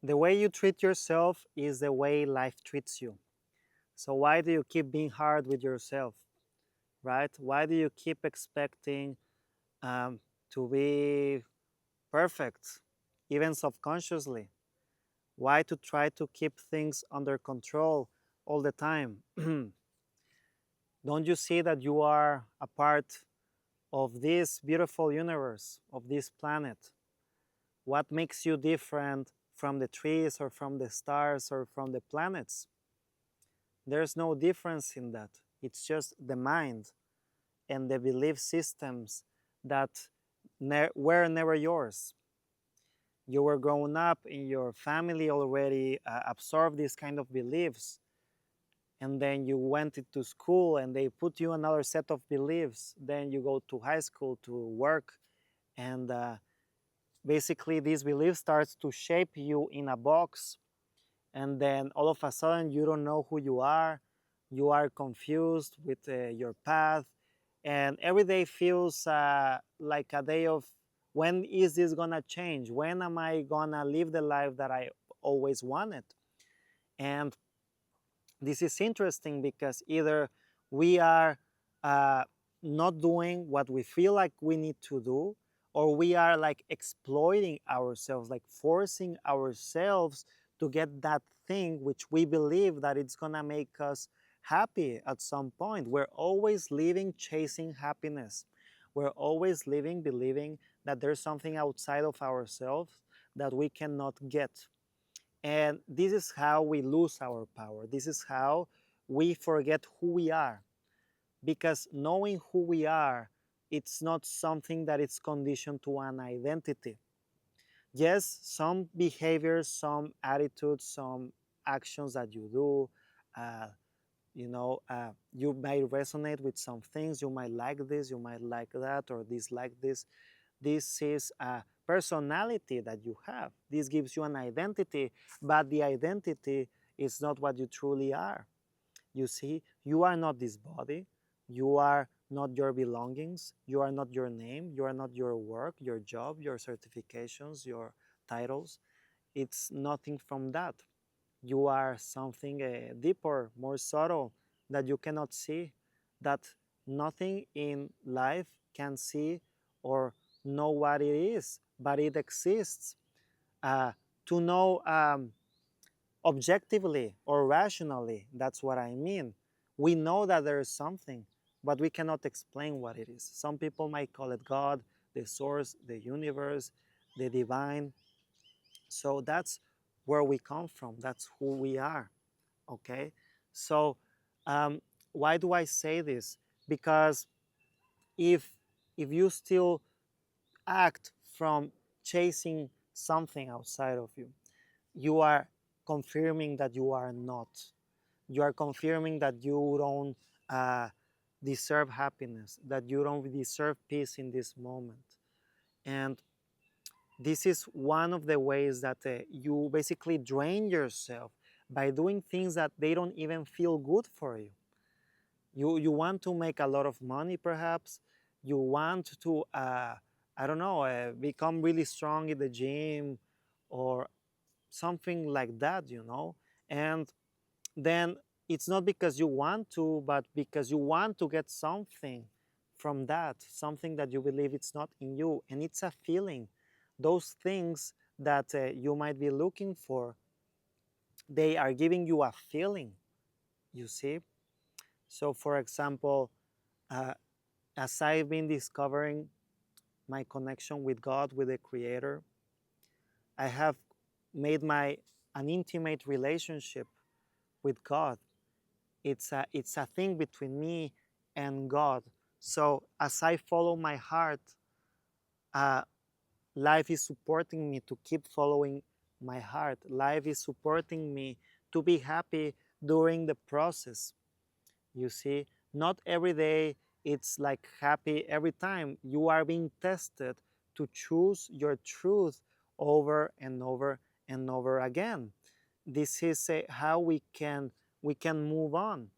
The way you treat yourself is the way life treats you. So why do you keep being hard with yourself, right? Why do you keep expecting um, to be perfect, even subconsciously? Why to try to keep things under control all the time? Don't you see that you are a part of this beautiful universe, of this planet? What makes you different from the trees or from the stars or from the planets? There's no difference in that. It's just the mind and the belief systems that were never yours. You were growing up in your family already absorbed these kind of beliefs, and then you went into school and they put you another set of beliefs. Then you go to high school to work, and basically this belief starts to shape you in a box, and then all of a sudden you don't know who you are confused with your path, and every day feels like a day of when is this gonna change, when am I gonna live the life that I always wanted. And this is interesting because either we are uh, not doing what we feel like we need to do, or we are like exploiting ourselves, like forcing ourselves to get that thing which we believe that it's gonna make us happy at some point. We're always living chasing happiness. We're always living believing that there's something outside of ourselves that we cannot get. And this is how we lose our power. This is how we forget who we are. Because knowing who we are, it's not something that is conditioned to an identity. Yes, some behaviors, some attitudes, some actions that you do, uh, you might resonate with some things. You might like this, you might like that, or dislike this. This is a personality that you have. This gives you an identity, but the identity is not what you truly are. You see, you are not this body. You are not your belongings. You are not your name. You are not your work, your job, your certifications, your titles. It's nothing from that. You are something deeper, more subtle that you cannot see, that nothing in life can see or know what it is, but it exists. Uh, to know objectively or rationally, that's what I mean. We know that there is something, but we cannot explain what it is. Some people might call it God, the source, the universe, the divine. So that's where we come from. That's who we are. Okay. So um, why do I say this? Because if you still act from chasing something outside of you, you are confirming that you are not. You are confirming that you don't deserve happiness, that you don't deserve peace in this moment. And this is one of the ways that you basically drain yourself by doing things that they don't even feel good for you. You want to make a lot of money, perhaps. You want to, I don't know, become really strong in the gym or something like that, you know. And then it's not because you want to, but because you want to get something from that, something that you believe it's not in you. And it's a feeling. Those things that you might be looking for, they are giving you a feeling, you see. So, for example, uh, as I've been discovering my connection with God, with the Creator, I have made an intimate relationship with God. It's a thing between me and God. So as I follow my heart, uh, life is supporting me to keep following my heart. Life is supporting me to be happy during the process. You see, not every day it's like happy every time. You are being tested to choose your truth over and over and over again. This is how we can move on.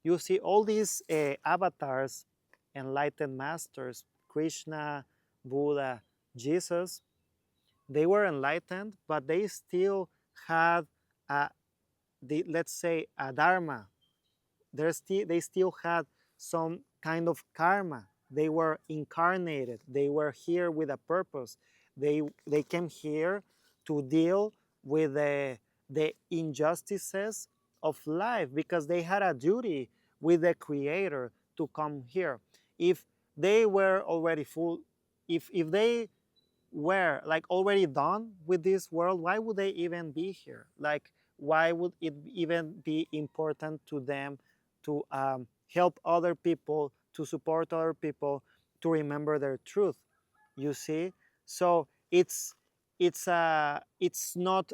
You see, all these avatars, enlightened masters, Krishna, Buddha, Jesus, they were enlightened, but they still had a, let's say, a dharma. They still had some kind of karma. They were incarnated. They were here with a purpose. They came here to deal with the injustices of life because they had a duty with the creator to come here. If they were already full, if they were like already done with this world, why would they even be here? Like, why would it even be important to them to help other people, to support other people, to remember their truth? You see, so it's not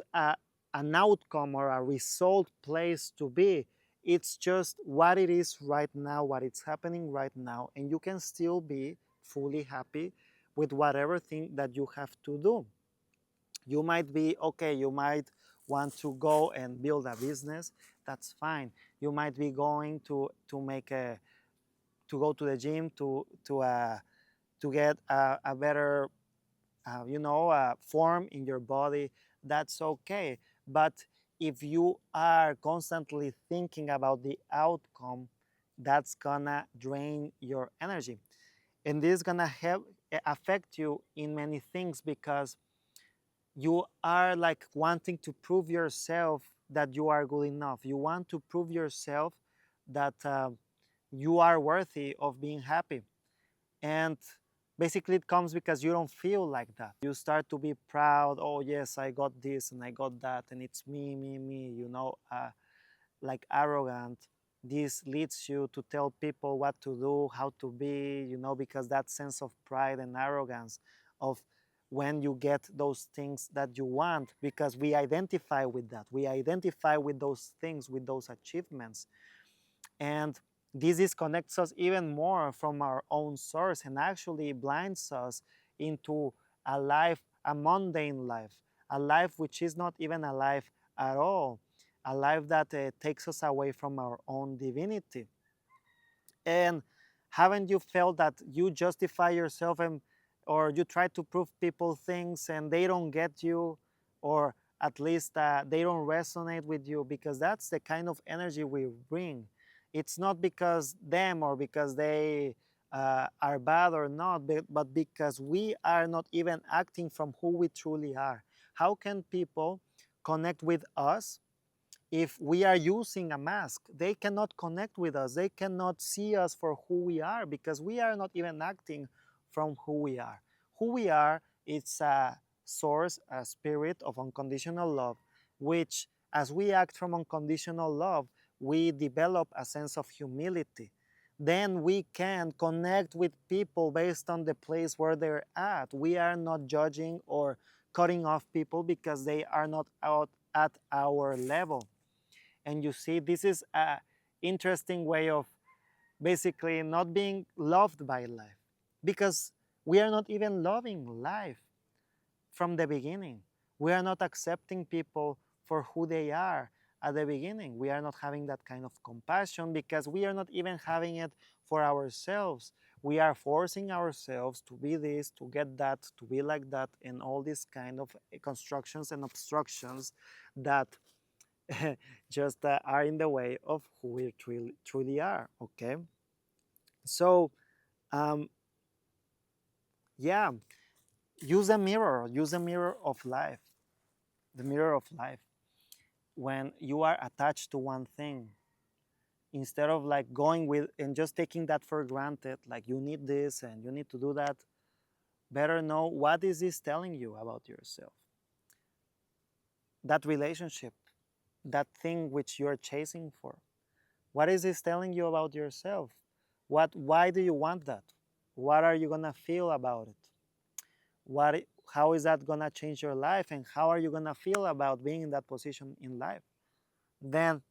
an outcome or a result place to be. It's just what it is right now, what it's happening right now, and you can still be fully happy with whatever thing that you have to do. You might be okay, you might want to go and build a business. That's fine. You might be going to make a to go to the gym to get a better form in your body. That's okay. But if you are constantly thinking about the outcome, that's gonna drain your energy, and this is gonna affect you in many things because you are like wanting to prove yourself that you are good enough. You want to prove yourself that you are worthy of being happy. And basically, it comes because you don't feel like that. You start to be proud. Oh, yes, I got this and I got that, and it's me, me, me, like arrogant. This leads you to tell people what to do, how to be, because that sense of pride and arrogance of when you get those things that you want, because we identify with that. We identify with those things, with those achievements. And this disconnects us even more from our own source and actually blinds us into a life, a mundane life, a life which is not even a life at all, a life that takes us away from our own divinity. And haven't you felt that you justify yourself or you try to prove people things and they don't get you, or at least they don't resonate with you, because that's the kind of energy we bring. It's not because them or because they are bad or not, but because we are not even acting from who we truly are. How can people connect with us if we are using a mask? They cannot connect with us. They cannot see us for who we are because we are not even acting from who we are. Who we are, it's a source, a spirit of unconditional love, which, as we act from unconditional love, we develop a sense of humility. Then we can connect with people based on the place where they're at. We are not judging or cutting off people because they are not out at our level. And you see, this is a interesting way of basically not being loved by life, because we are not even loving life from the beginning. We are not accepting people for who they are at the beginning. We are not having that kind of compassion because we are not even having it for ourselves. We are forcing ourselves to be this, to get that, to be like that, and all these kind of constructions and obstructions that just are in the way of who we truly are. Okay, so um, yeah, use a mirror of life, the mirror of life. When you are attached to one thing, instead of like going with and just taking that for granted, like you need this and you need to do that, better know what is this telling you about yourself. That relationship, that thing which you're chasing for, what is this telling you about yourself? Why do you want that? What are you gonna feel about it? How is that gonna change your life, and how are you gonna feel about being in that position in life? Then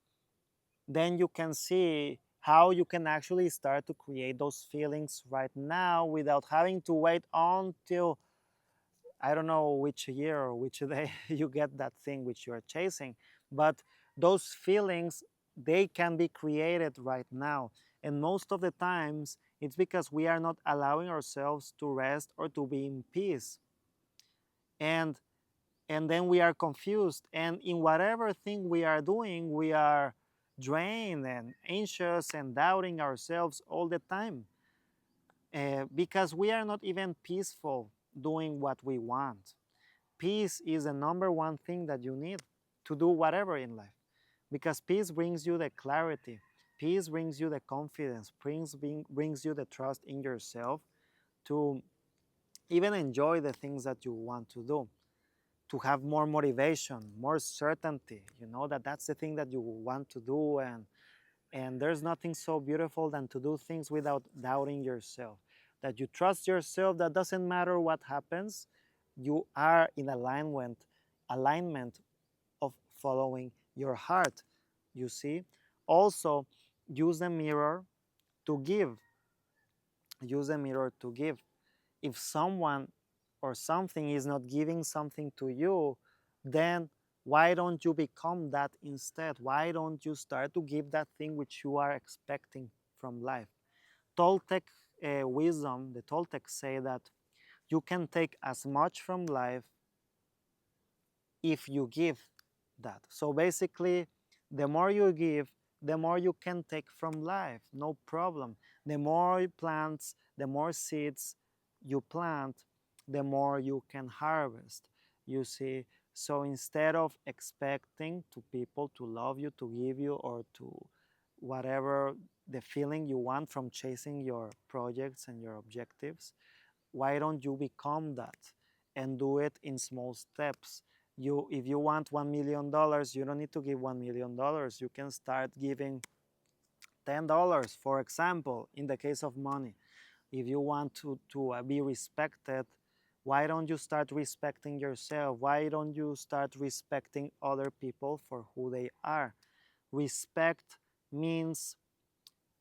then you can see how you can actually start to create those feelings right now without having to wait until I don't know which year or which day you get that thing which you are chasing. But those feelings, they can be created right now. And most of the times, it's because we are not allowing ourselves to rest or to be in peace. And and then we are confused, and in whatever thing we are doing we are drained and anxious and doubting ourselves all the time, because we are not even peaceful doing what we want. Peace is the number one thing that you need to do whatever in life, because peace brings you the clarity, peace brings you the confidence, brings you the trust in yourself to even enjoy the things that you want to do, to have more motivation, more certainty, you know that that's the thing that you want to do. And there's nothing so beautiful than to do things without doubting yourself, that you trust yourself, that doesn't matter what happens, you are in alignment of following your heart, you see. Also, use the mirror to give, use the mirror to give. If someone or something is not giving something to you, then why don't you become that instead? Why don't you start to give that thing which you are expecting from life? Toltec wisdom, the Toltecs say that you can take as much from life if you give that. So basically, the more you give, the more you can take from life, no problem. The more plants, the more seeds you plant, the more you can harvest. You see, so instead of expecting to people to love you, to give you, or to whatever the feeling you want from chasing your projects and your objectives, why don't you become that and do it in small steps? If you want $1 million, you don't need to give $1 million. You can start giving $10, for example, in the case of money. If you want to be respected, why don't you start respecting yourself? Why don't you start respecting other people for who they are? Respect means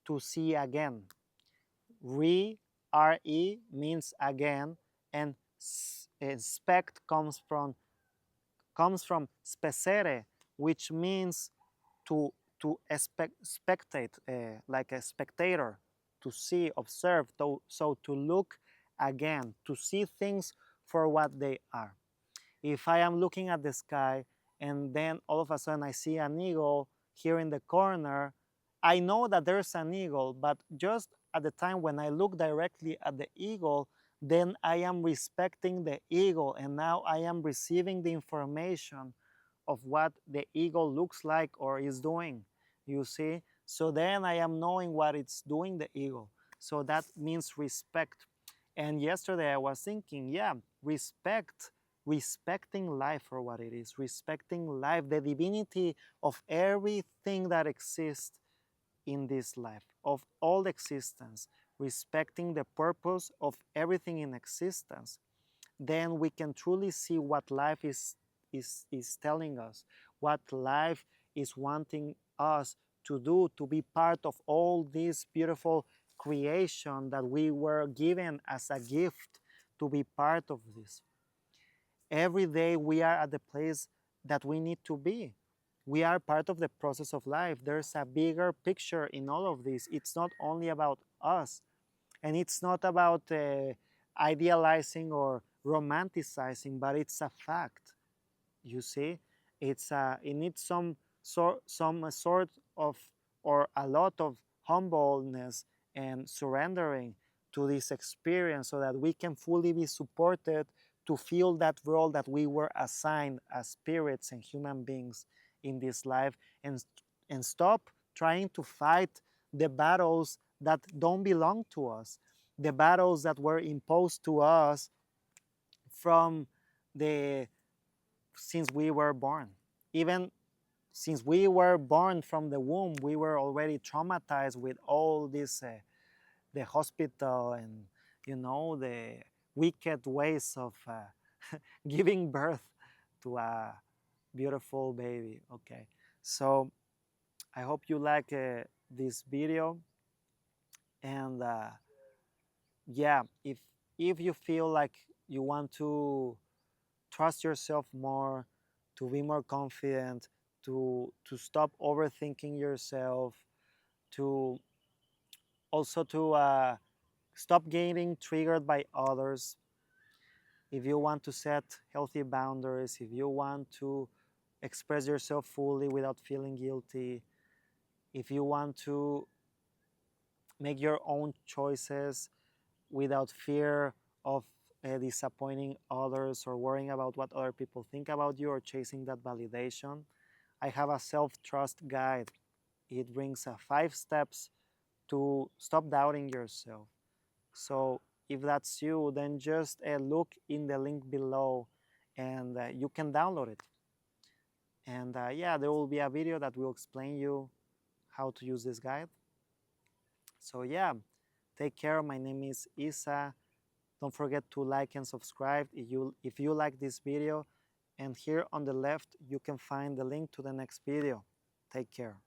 to see again. Re means again, and spect comes from specere, which means to spectate, like a spectator, to see, observe, so to look again, to see things for what they are. If I am looking at the sky and then all of a sudden I see an eagle here in the corner, I know that there's an eagle, but just at the time when I look directly at the eagle, then I am respecting the eagle, and now I am receiving the information of what the eagle looks like or is doing, you see. So then I am knowing what it's doing, the eagle. So that means respect. And yesterday I was thinking, yeah, respecting life for what it is, respecting life, the divinity of everything that exists in this life, of all existence, respecting the purpose of everything in existence, then we can truly see what life is telling us, what life is wanting us to do, to be part of all this beautiful creation that we were given as a gift, to be part of this. Every day we are at the place that we need to be. We are part of the process of life. There's a bigger picture in all of this. It's not only about us, and it's not about idealizing or romanticizing, but it's a fact. You see, it needs some sort of, or a lot of humbleness and surrendering to this experience, so that we can fully be supported to feel that role that we were assigned as spirits and human beings in this life, and stop trying to fight the battles that don't belong to us, the battles that were imposed to us from the since we were born. Even since we were born from the womb, we were already traumatized with all this, the hospital, and the wicked ways of giving birth to a beautiful baby. Okay, so I hope you like this video, and yeah, if you feel like you want to trust yourself more, to be more confident, to stop overthinking yourself, to also to stop getting triggered by others, If you want to set healthy boundaries, if you want to express yourself fully without feeling guilty, if you want to make your own choices without fear of disappointing others or worrying about what other people think about you or chasing that validation, I have a self-trust guide. It brings 5 steps to stop doubting yourself. So if that's you, then just look in the link below and you can download it. And yeah, there will be a video that will explain you how to use this guide. So yeah, take care. My name is Isa. Don't forget to like and subscribe if you like this video. And here on the left, you can find the link to the next video. Take care.